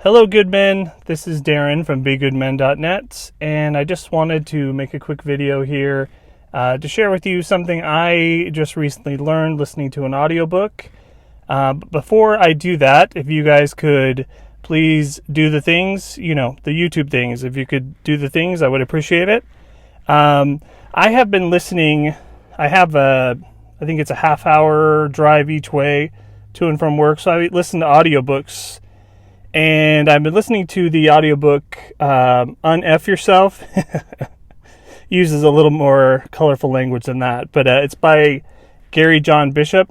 Hello, good men. This is Darren from BeGoodMen.net, and I just wanted to make a quick video here to share with you something I just recently learned listening to an audiobook. Before I do that, if you guys could please do the things, the YouTube things. If you could do the things, I would appreciate it. I have been listening. I think it's a half-hour drive each way to and from work, so I listen to audiobooks. And I've been listening to the audiobook Unf Yourself. Uses a little more colorful language than that. But it's by Gary John Bishop.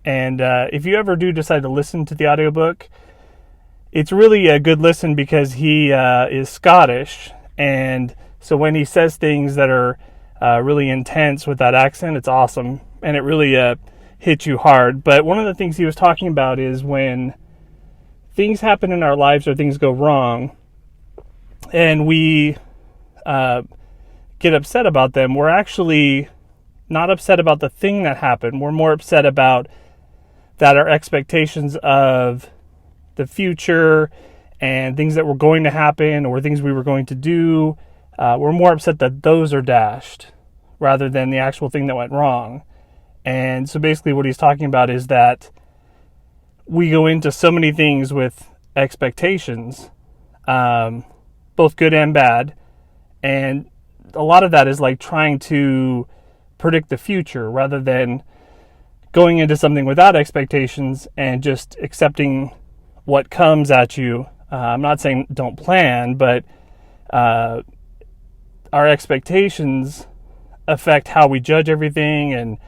And if you ever do decide to listen to the audiobook, it's really a good listen because he is Scottish. And so when he says things that are really intense with that accent, it's awesome. And it really hits you hard. But one of the things he was talking about is when things happen in our lives or things go wrong and we get upset about them, we're actually not upset about the thing that happened. We're more upset about that our expectations of the future and things that were going to happen or things we were going to do, we're more upset that those are dashed rather than the actual thing that went wrong. And so basically what he's talking about is that we go into so many things with expectations, both good and bad. And a lot of that is like trying to predict the future rather than going into something without expectations and just accepting what comes at you. I'm not saying don't plan, but our expectations affect how we judge everything,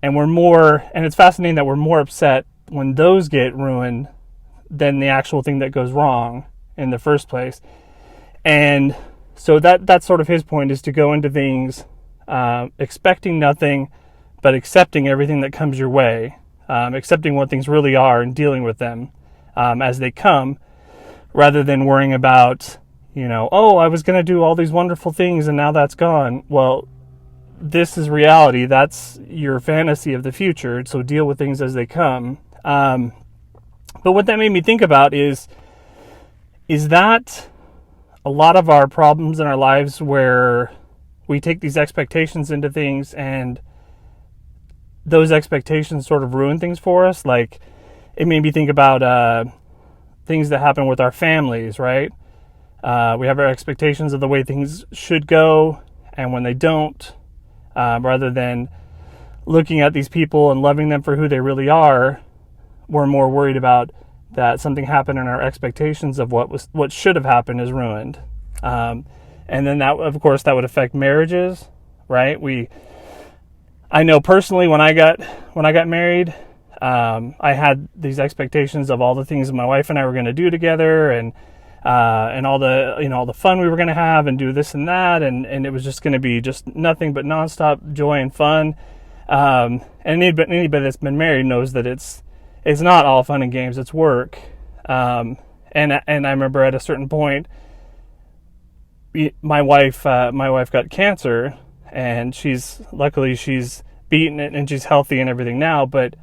and we're more, and it's fascinating that we're more upset when those get ruined than the actual thing that goes wrong in the first place. And so that's sort of his point, is to go into things expecting nothing, but accepting everything that comes your way, accepting what things really are and dealing with them as they come, rather than worrying about, I was going to do all these wonderful things and now that's gone. Well, this is reality. That's your fantasy of the future. So deal with things as they come. But what that made me think about is that a lot of our problems in our lives where we take these expectations into things and those expectations sort of ruin things for us. Like, it made me think about things that happen with our families, right? We have our expectations of the way things should go, and when they don't, rather than looking at these people and loving them for who they really are, we're more worried about that something happened and our expectations of what should have happened is ruined. And then that, of course, that would affect marriages, right? I know personally when I got married, I had these expectations of all the things my wife and I were going to do together, and all the fun we were going to have and do this and that, and it was just going to be just nothing but nonstop joy and fun. And anybody that's been married knows that it's not all fun and games. It's work. And I remember at a certain point, my wife got cancer, and she's beaten it and she's healthy and everything now. But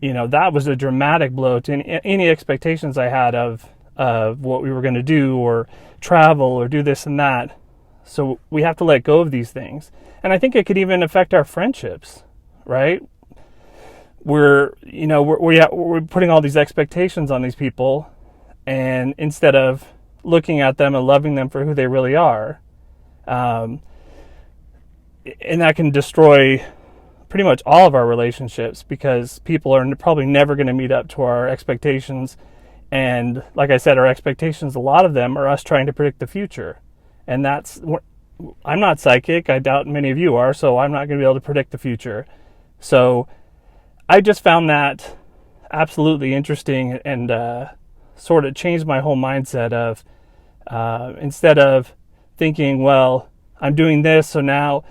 that was a dramatic blow to any expectations I had of what we were going to do or travel or do this and that. So we have to let go of these things. And I think it could even affect our friendships, right? We're putting all these expectations on these people, and instead of looking at them and loving them for who they really are, and that can destroy pretty much all of our relationships, because people are probably never going to meet up to our expectations. And like I said, our expectations, a lot of them are us trying to predict the future. And I'm not psychic. I doubt many of you are, so I'm not going to be able to predict the future. So I just found that absolutely interesting, and sort of changed my whole mindset of, instead of thinking, well, I'm doing this, so now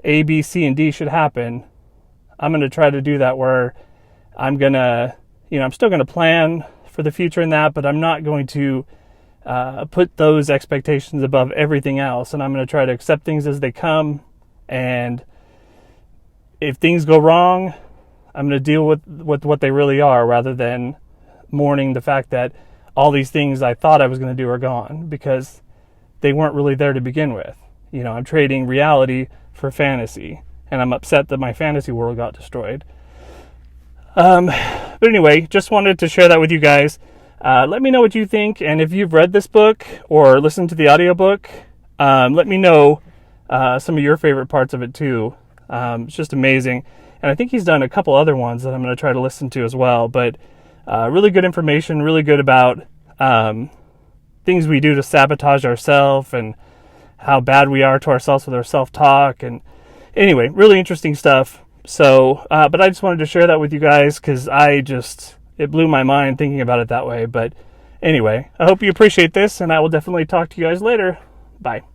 A, B, C, and D should happen, I'm going to try to do that where I'm going to, I'm still going to plan for the future in that, but I'm not going to put those expectations above everything else. And I'm going to try to accept things as they come. And if things go wrong, I'm going to deal with what they really are, rather than mourning the fact that, all these things I thought I was going to do are gone because they weren't really there to begin with. You know, I'm trading reality for fantasy, and I'm upset that my fantasy world got destroyed. But anyway, just wanted to share that with you guys. Let me know what you think, and if you've read this book or listened to the audiobook, let me know some of your favorite parts of it too. It's just amazing. And I think he's done a couple other ones that I'm going to try to listen to as well. But really good information, really good about things we do to sabotage ourselves and how bad we are to ourselves with our self-talk. And anyway, really interesting stuff. So, but I just wanted to share that with you guys because it blew my mind thinking about it that way. But anyway, I hope you appreciate this, and I will definitely talk to you guys later. Bye.